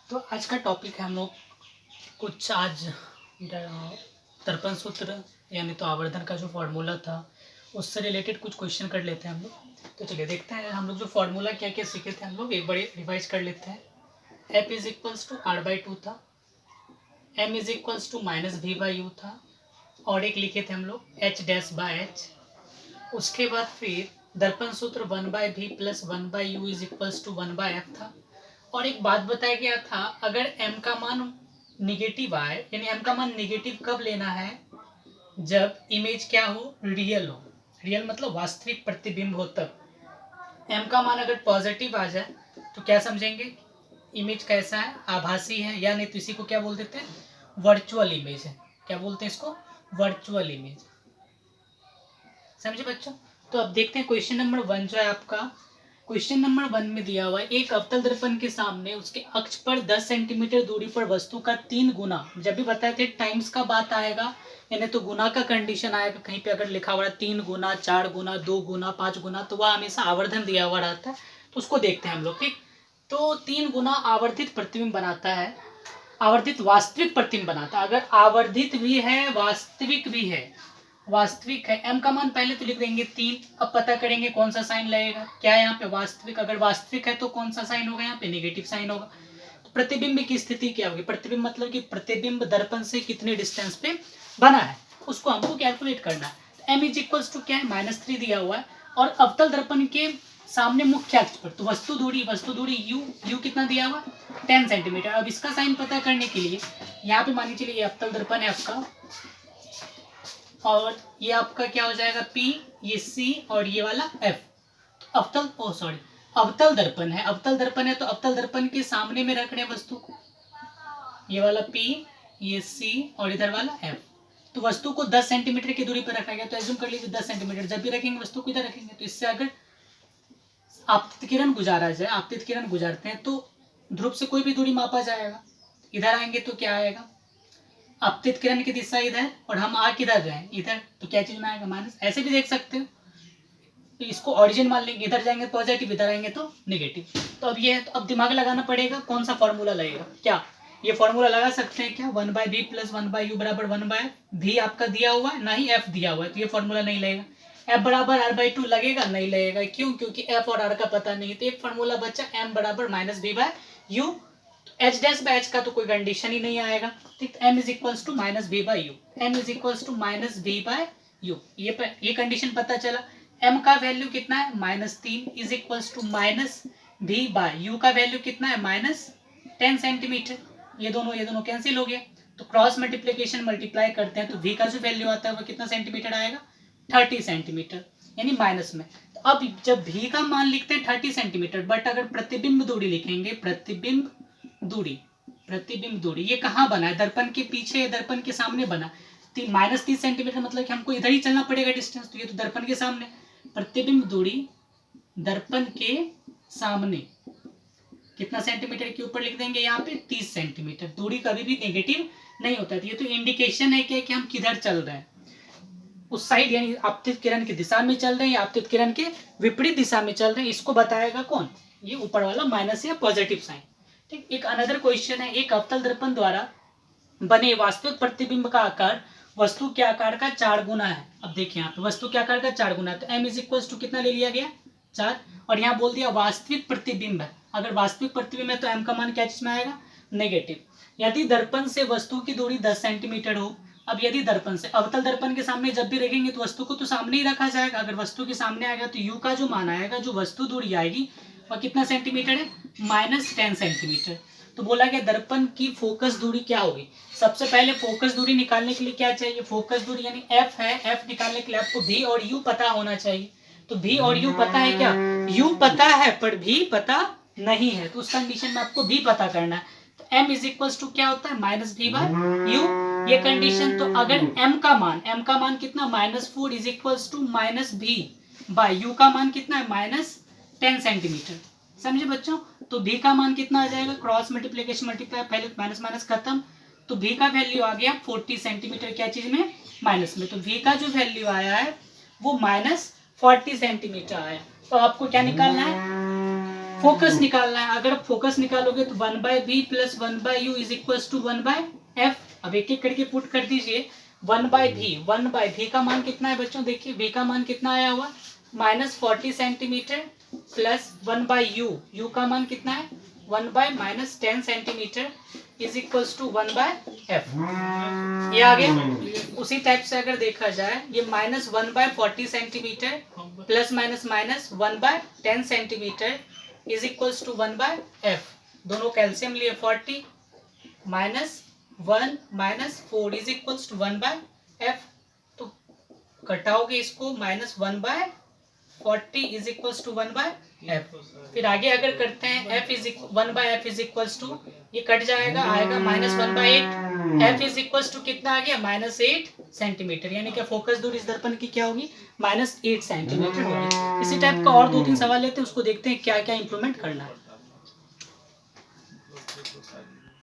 तो आज का टॉपिक है हम लोग कुछ आज दर्पण सूत्र यानी तो आवर्धन का जो फॉर्मूला था उससे रिलेटेड कुछ क्वेश्चन कर लेते हैं हम लोग। तो चलिए देखते हैं हम लोग जो फॉर्मूला क्या क्या सीखे थे हम लोग एक बार रिवाइज कर लेते हैं। F is equals to R/2 था, M is equals to -V/U था और एक लिखे थे हम लोग H'/H। उसके बाद फिर दर्पण सूत्र 1/V plus 1/U is equals to 1/F था। और एक बात बताया गया था, अगर m का मान निगेटिव आए यानी m का मान निगेटिव कब लेना है, जब इमेज क्या हो, रियल हो। रियल मतलब वास्तविक प्रतिबिंब हो तब। m का मान अगर पॉजिटिव आ जाए तो क्या समझेंगे, इमेज कैसा है, आभासी है, या नहीं तो इसी को क्या बोल देते हैं, वर्चुअल इमेज है। क्या बोलते हैं इसको, वर्चुअल इमेज। समझे बच्चों। तो अब देखते हैं क्वेश्चन नंबर 1 जो है आपका। क्वेश्चन नंबर 1 में दिया हुआ है एक अवतल दर्पण के सामने उसके अक्ष पर 10 सेंटीमीटर दूरी पर वस्तु का 3 गुना, जब भी बताए थे टाइम्स का बात आएगा यानी तो गुना का कंडीशन आएगा, कहीं पे अगर लिखा हुआ है 3 गुना, 4 गुना, 2 गुना, 5 गुना, तो वह हमेशा आवर्धन दिया हुआ रहता है। तो उसको देखते हैं हम लोग। ठीक, तो 3 गुना आवर्धित प्रतिबिंब बनाता है, आवर्धित वास्तविक प्रतिबिंब बनाता है। अगर आवर्धित भी है वास्तविक भी है, वास्तविक है, m का मान पहले तो लिख देंगे 3। अब पता करेंगे कौन सा साइन लगेगा, क्या है यहाँ पे वास्तविक, अगर वास्तविक है तो कौन सा साइन होगा, यहाँ पे नेगेटिव साइन होगा। तो प्रतिबिंब की स्थिति क्या होगी, प्रतिबिंब मतलब कि प्रतिबिंब दर्पण से कितने डिस्टेंस पे बना है उसको हमको कैलकुलेट करना है। तो m इज इक्वल्स टू क्या है, -3 दिया हुआ है। और अवतल दर्पण के सामने मुख्य अक्ष पर तो वस्तु दूरी u कितना दिया हुआ, 10 सेंटीमीटर। अब इसका साइन पता करने के लिए यहाँ पे मान लीजिए ये अवतल दर्पण है आपका, और ये आपका क्या हो जाएगा P, ये C और ये वाला F। अवतल दर्पण है, अवतल दर्पण है तो अवतल दर्पण के सामने में रख रहे हैं वस्तु को, ये वाला P, ये C और इधर वाला F। तो वस्तु को 10 सेंटीमीटर की दूरी पर रखा गया, तो एज्यूम कर लीजिए 10 सेंटीमीटर। जब भी रखेंगे वस्तु को इधर रखेंगे, तो इससे अगर आपतित किरण गुजारा जाए, आपतित किरण गुजारते हैं तो ध्रुव से कोई भी दूरी मापा जाएगा। इधर आएंगे तो क्या आएगा, आपतित किरण की दिशा इधर और हम आ किधर जाए, इधर, तो क्या चीज में आएगा, माइनस। ऐसे भी देख सकते हो, तो इसको ओरिजिन मान लेंगे, इधर जाएंगे तो पॉजिटिव, इधर आएंगे तो नेगेटिव। तो अब ये है, तो अब दिमाग लगाना पड़ेगा कौन सा फॉर्मूला लगेगा। क्या ये फॉर्मूला लगा सकते हैं क्या, 1/V प्लस 1/U बराबर 1/V आपका दिया हुआ है, ना ही F दिया हुआ है, तो ये फॉर्मूला नहीं लगेगा। F बराबर R/2 लगेगा, नहीं लगेगा। क्यों, क्योंकि F और R का पता नहीं है। तो एक फॉर्मूला बचा M बराबर -V/U। H'/H का तो कोई कंडीशन ही नहीं आएगा। ठीक, M is equals to -V/U, M is equals to -V/U। ये कंडीशन पता चला। M का वैल्यू कितना है, -3 इज इक्वल्स टू -V/U का वैल्यू कितना है, -10 सेंटीमीटर। ये दोनों कैंसिल हो गया, तो क्रॉस मल्टीप्लीकेशन मल्टीप्लाई करते हैं तो V का जो वैल्यू आता है वो कितना सेंटीमीटर आएगा, 30 सेंटीमीटर, यानी माइनस में। तो अब जब V का मान लिखते हैं 30 सेंटीमीटर, बट अगर प्रतिबिंब दूरी लिखेंगे, प्रतिबिंब दूरी ये कहाँ बना है, दर्पण के पीछे, दर्पण के सामने बना। -30 सेंटीमीटर मतलब कि हमको इधर ही चलना पड़ेगा डिस्टेंस, तो ये तो दर्पण के सामने। प्रतिबिंब दूरी दर्पण के सामने कितना सेंटीमीटर के ऊपर लिख देंगे, यहाँ पे 30 सेंटीमीटर। दूरी कभी भी नेगेटिव नहीं होता है, ये तो इंडिकेशन है कि हम किधर चल रहे हैं, उस साइड, यानी आपतित किरण की दिशा में चल रहे हैं या आपतित किरण के विपरीत दिशा में चल रहे हैं, इसको बताएगा कौन, ये ऊपर वाला माइनस या पॉजिटिव साइन। ठीक, एक अनदर क्वेश्चन है, एक अवतल दर्पण द्वारा बने वास्तविक प्रतिबिंब का आकार वस्तु के आकार का 4 गुना है। अब देखिए यहाँ पे वस्तु के आकार का 4 गुना है, तो m इज इक्वल्स टू कितना ले लिया गया, 4, और यहाँ बोल दिया वास्तविक प्रतिबिंब है। अगर वास्तविक प्रतिबिंब है तो m का मान क्या चीज में आएगा, नेगेटिव। यदि दर्पण से वस्तु की दूरी 10 सेंटीमीटर हो, अब यदि दर्पण से अवतल दर्पण के सामने जब भी रखेंगे तो वस्तु को तो सामने ही रखा जाएगा। अगर वस्तु के सामने आएगा तो u का जो मान आएगा, जो वस्तु दूरी आएगी वह कितना सेंटीमीटर है, -10 सेंटीमीटर। तो बोला गया दर्पण की फोकस दूरी क्या होगी। सबसे पहले फोकस दूरी निकालने के लिए क्या चाहिए, फोकस दूरी यानी F है, F निकालने के लिए आपको V और U पता होना चाहिए। तो V और U पता है क्या, U पता है पर V पता नहीं है, तो उस कंडीशन में आपको V पता करना है। तो M इज इक्वल्स टू क्या होता है, -V/U, ये कंडीशन। तो अगर M का मान कितना, -4 इज इक्वल्स टू -V/U का मान कितना है, -10 सेंटीमीटर। समझे बच्चों। तो V का मान कितना आ जाएगा, क्रॉस मल्टीप्लीकेशन मल्टीप्लाई, पहले माइनस माइनस खत्म, तो V का वैल्यू आ गया 40 सेंटीमीटर, क्या चीज में, माइनस में। तो V का जो वैल्यू आया है वो -40 सेंटीमीटर आया। तो आपको क्या निकालना है, फोकस निकालना है। अगर फोकस निकालोगे तो 1/v plus 1/u is equal to 1/f। अब एक एक करके पुट कर दीजिए। 1/v का मान कितना है बच्चों, देखिए v का मान कितना आया हुआ, -40 सेंटीमीटर, प्लस 1/u, u का मान कितना है 1/-10 centimetre is equal to 1/f। ये आ गया। उसी टाइप से अगर देखा जाए ये -1/40 centimetre plus minus 1/10 centimetre is equal to 1/f। दोनों कैल्शियम लिए 40 -1 -4 इज इक्वल टू 1/f। तो घटाओगे इसको, -1/40 इज इक्वल टू 1/f। फिर आगे अगर करते हैं f is 1/f is equal to, ये कट जाएगा, आएगा -1/8। f इज इक्वल टू कितना आ गया, -8 सेंटीमीटर, यानी कि फोकस दूरी इस दर्पण की क्या होगी, -8 सेंटीमीटर होगी। इसी टाइप का और 2-3 सवाल लेते हैं, उसको देखते हैं क्या क्या इंप्रूवमेंट करना है।